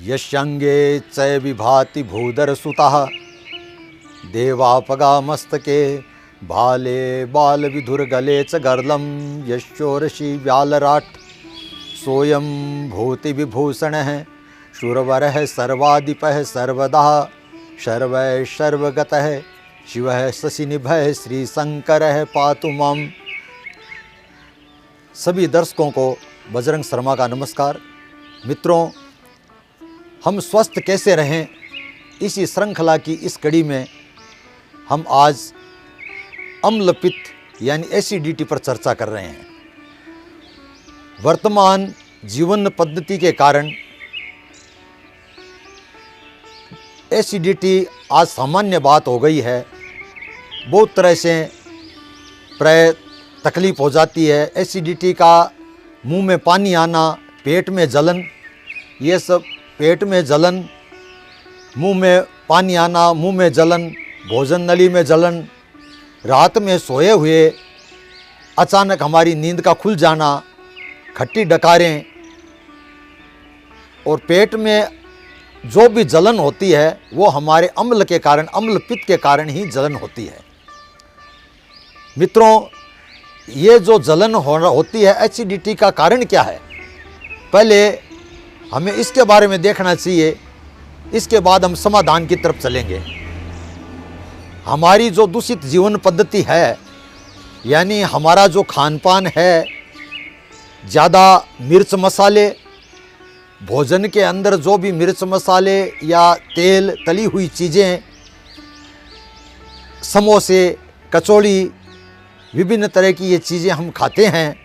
यश्यंगे च विभाति भूधर सुतः देवापगा मस्तके भाले बाल विधुर गले च गर्लम यशोरषि व्यालराट सोयम भूति विभूषण है शूरवर है सर्वाधिप है सर्वदा शर्व सर्वगत है शिव है शशि निभय श्री शंकर है पातु माम। सभी दर्शकों को बजरंग शर्मा का नमस्कार। मित्रों, हम स्वस्थ कैसे रहें, इसी श्रृंखला की इस कड़ी में हम आज अम्ल पित्त यानी एसिडिटी पर चर्चा कर रहे हैं। वर्तमान जीवन पद्धति के कारण एसिडिटी आज सामान्य बात हो गई है। बहुत तरह से प्राय तकलीफ हो जाती है। एसिडिटी का मुंह में पानी आना, पेट में जलन, ये सब पेट में जलन, मुंह में पानी आना, मुंह में जलन, भोजन नली में जलन, रात में सोए हुए अचानक हमारी नींद का खुल जाना, खट्टी डकारें और पेट में जो भी जलन होती है वो हमारे अम्ल के कारण, अम्ल पित्त के कारण ही जलन होती है। मित्रों, ये जो जलन होती है, एसिडिटी का कारण क्या है, पहले हमें इसके बारे में देखना चाहिए। इसके बाद हम समाधान की तरफ चलेंगे। हमारी जो दूषित जीवन पद्धति है, यानी हमारा जो खान पान है, ज़्यादा मिर्च मसाले, भोजन के अंदर जो भी मिर्च मसाले या तेल, तली हुई चीज़ें, समोसे, कचौड़ी, विभिन्न तरह की ये चीज़ें हम खाते हैं,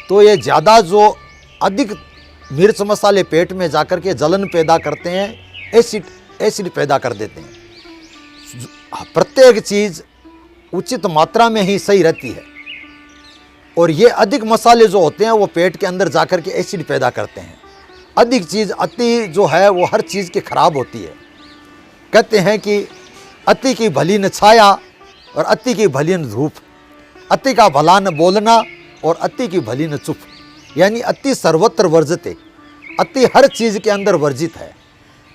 तो ये ज़्यादा जो अधिक मिर्च मसाले पेट में जाकर के जलन पैदा करते हैं, एसिड पैदा कर देते हैं। प्रत्येक चीज़ उचित मात्रा में ही सही रहती है और ये अधिक मसाले जो होते हैं वो पेट के अंदर जाकर के एसिड पैदा करते हैं। अधिक चीज़, अति जो है वो हर चीज़ की खराब होती है। कहते हैं कि अति की भली न छाया और अति की भली न धूप, अति का भला न बोलना और अति की भली न चुप, यानी अति सर्वत्र वर्जित, अति हर चीज़ के अंदर वर्जित है।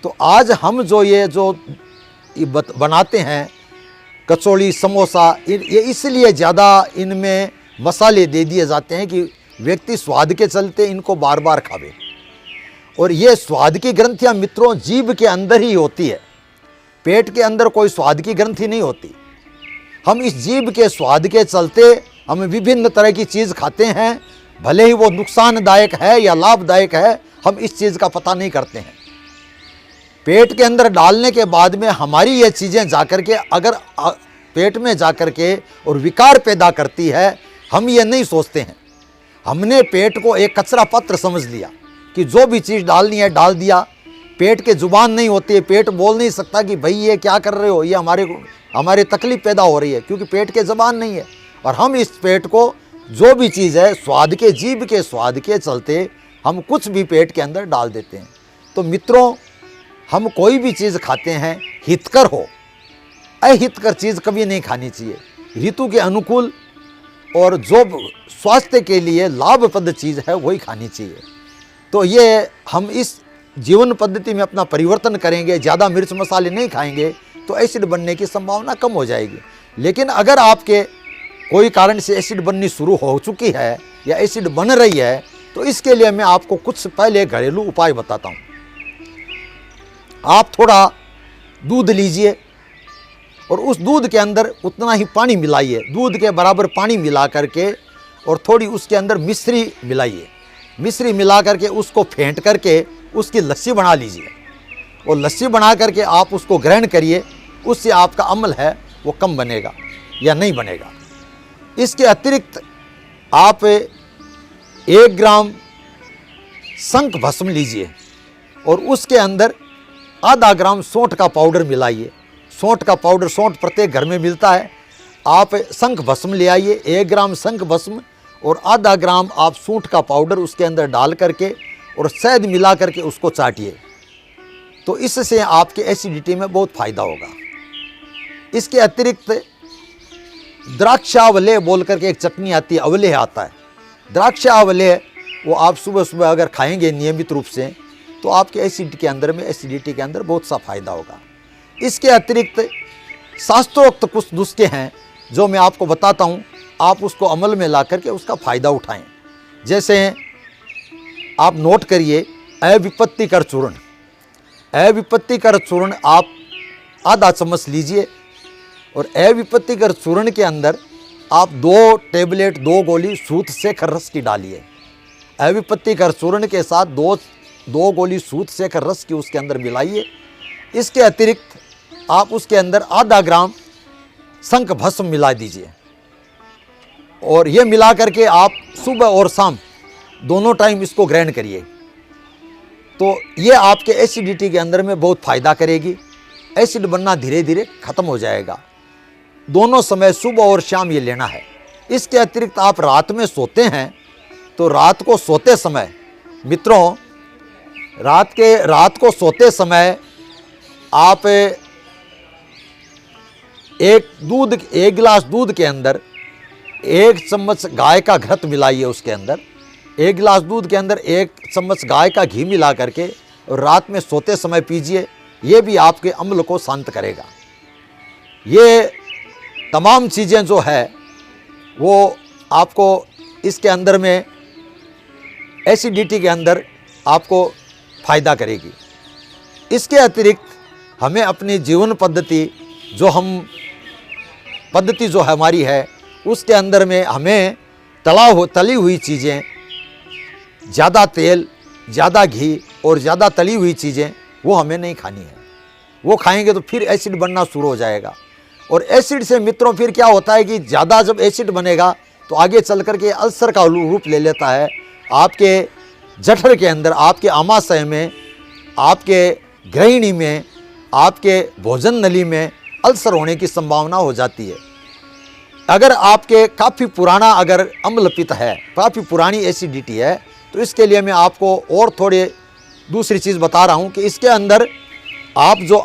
तो आज हम जो ये बनाते हैं कचौड़ी, समोसा, ये इसलिए ज़्यादा इनमें मसाले दे दिए जाते हैं कि व्यक्ति स्वाद के चलते इनको बार बार खावे। और ये स्वाद की ग्रंथियाँ मित्रों जीभ के अंदर ही होती है, पेट के अंदर कोई स्वाद की ग्रंथि नहीं होती। हम इस जीभ के स्वाद के चलते हम विभिन्न तरह की चीज़ खाते हैं, भले ही वो नुकसानदायक है या लाभदायक है, हम इस चीज़ का पता नहीं करते हैं। पेट के अंदर डालने के बाद में हमारी ये चीज़ें जाकर के अगर पेट में जाकर के और विकार पैदा करती है, हम ये नहीं सोचते हैं। हमने पेट को एक कचरा पात्र समझ लिया कि जो भी चीज़ डालनी है डाल दिया। पेट के जुबान नहीं होती है, पेट बोल नहीं सकता कि भाई ये क्या कर रहे हो, ये हमारे तकलीफ पैदा हो रही है, क्योंकि पेट के जुबान नहीं है। और हम इस पेट को जो भी चीज़ है स्वाद के, जीभ के स्वाद के चलते हम कुछ भी पेट के अंदर डाल देते हैं। तो मित्रों, हम कोई भी चीज़ खाते हैं हितकर हो, अहितकर चीज़ कभी नहीं खानी चाहिए। ऋतु के अनुकूल और जो स्वास्थ्य के लिए लाभप्रद चीज़ है वही खानी चाहिए। तो ये हम इस जीवन पद्धति में अपना परिवर्तन करेंगे, ज़्यादा मिर्च मसाले नहीं खाएंगे तो एसिड बनने की संभावना कम हो जाएगी। लेकिन अगर आपके कोई कारण से एसिड बननी शुरू हो चुकी है या एसिड बन रही है, तो इसके लिए मैं आपको कुछ पहले घरेलू उपाय बताता हूँ। आप थोड़ा दूध लीजिए और उस दूध के अंदर उतना ही पानी मिलाइए, दूध के बराबर पानी मिला करके, और थोड़ी उसके अंदर मिश्री मिलाइए। मिश्री मिला करके उसको फेंट करके उसकी लस्सी बना लीजिए और लस्सी बना करके आप उसको ग्रहण करिए। उससे आपका अम्ल है वो कम बनेगा या नहीं बनेगा। इसके अतिरिक्त आप 1 ग्राम शंख भस्म लीजिए और उसके अंदर आधा ग्राम सौंठ का पाउडर मिलाइए। सौंठ का पाउडर, सौंठ प्रत्येक घर में मिलता है। आप शंख भस्म ले आइए, 1 ग्राम शंख भस्म और आधा ग्राम आप सूंठ का पाउडर उसके अंदर डाल करके और शहद मिला करके उसको चाटिए। तो इससे आपके एसिडिटी में बहुत फ़ायदा होगा। इसके अतिरिक्त द्राक्षावले बोल करके एक चटनी आती है, अवले आता है। द्राक्षावले वो आप सुबह सुबह अगर खाएंगे नियमित रूप से तो आपके एसिडिटी के अंदर बहुत सा फायदा होगा। इसके अतिरिक्त शास्त्रोक्त कुछ नुस्खे हैं जो मैं आपको बताता हूँ, आप उसको अमल में ला करके उसका फ़ायदा उठाएं। जैसे आप नोट करिए, अविपत्तिकर चूर्ण। अविपत्तिकर चूर्ण आप आधा चम्मच लीजिए और अविपत्तिकर चूर्ण के अंदर आप 2 टेबलेट 2 गोली सूत शेखर रस की डालिए। अविपत्तिकर चूर्ण के साथ 2 गोली सूत शेखर रस की उसके अंदर मिलाइए। इसके अतिरिक्त आप उसके अंदर आधा ग्राम शंख भस्म मिला दीजिए और ये मिला करके आप सुबह और शाम दोनों टाइम इसको ग्रहण करिए। तो ये आपके एसिडिटी के अंदर में बहुत फ़ायदा करेगी। एसिड बनना धीरे धीरे ख़त्म हो जाएगा। दोनों समय सुबह और शाम ये लेना है। इसके अतिरिक्त आप रात में सोते हैं तो रात को सोते समय मित्रों, रात को सोते समय आप एक गिलास दूध के अंदर 1 चम्मच गाय का घृत मिलाइए। उसके अंदर 1 गिलास दूध के अंदर 1 चम्मच गाय का घी मिला करके और रात में सोते समय पीजिए। ये भी आपके अम्ल को शांत करेगा। ये तमाम चीज़ें जो है वो आपको इसके अंदर में एसिडिटी के अंदर आपको फ़ायदा करेगी। इसके अतिरिक्त हमें अपनी जीवन पद्धति जो हमारी है उसके अंदर में हमें तली हुई चीज़ें, ज़्यादा तेल, ज़्यादा घी और ज़्यादा तली हुई चीज़ें वो हमें नहीं खानी है। वो खाएंगे तो फिर एसिड बनना शुरू हो जाएगा। और एसिड से मित्रों फिर क्या होता है कि ज़्यादा जब एसिड बनेगा तो आगे चल कर के अल्सर का रूप ले लेता है। आपके जठर के अंदर, आपके आमाशय में, आपके ग्रहिणी में, आपके भोजन नली में अल्सर होने की संभावना हो जाती है। अगर आपके काफ़ी पुराना अगर अम्लपित्त है, काफ़ी पुरानी एसिडिटी है, तो इसके लिए मैं आपको और थोड़ी दूसरी चीज़ बता रहा हूँ कि इसके अंदर आप जो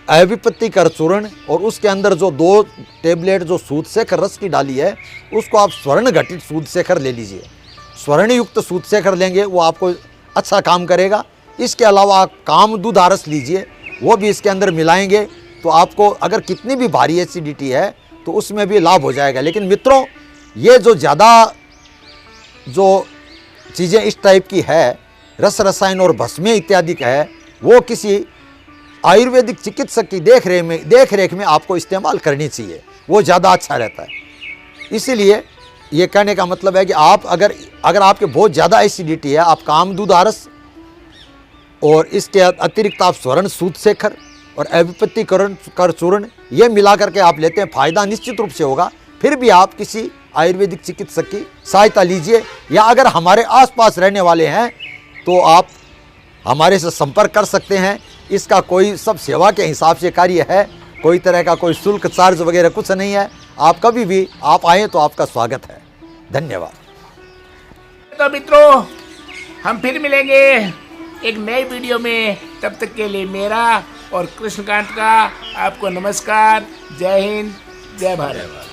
अविपत्तिकर चूर्ण और उसके अंदर जो 2 टेबलेट जो सूत शेखर रस की डाली है उसको आप स्वर्ण घटित सूत शेखर ले लीजिए। स्वर्ण युक्त सूत शेखर लेंगे वो आपको अच्छा काम करेगा। इसके अलावा आप काम दूधारस लीजिए, वो भी इसके अंदर मिलाएंगे तो आपको अगर कितनी भी भारी एसिडिटी है तो उसमें भी लाभ हो जाएगा। लेकिन मित्रों, ये जो ज़्यादा जो चीज़ें इस टाइप की है, रस रसायन और भस्में इत्यादि का है, वो किसी आयुर्वेदिक चिकित्सक की देख रेख में आपको इस्तेमाल करनी चाहिए। वो ज़्यादा अच्छा रहता है। इसीलिए ये कहने का मतलब है कि आप अगर आपके बहुत ज़्यादा एसिडिटी है, आप काम दूधारस और इसके अतिरिक्त आप स्वर्ण सूत शेखर और अविपत्तिकर चूर्ण ये मिला करके आप लेते हैं, फ़ायदा निश्चित रूप से होगा। फिर भी आप किसी आयुर्वेदिक चिकित्सक की सहायता लीजिए, या अगर हमारे आसपास रहने वाले हैं तो आप हमारे से संपर्क कर सकते हैं। इसका कोई सब सेवा के हिसाब से कार्य है, कोई तरह का कोई शुल्क चार्ज वगैरह कुछ नहीं है। आप कभी भी आप आएँ तो आपका स्वागत है। धन्यवाद। तो मित्रों, हम फिर मिलेंगे एक नए वीडियो में। तब तक के लिए मेरा और कृष्णकांत का आपको नमस्कार। जय हिंद, जय भारत।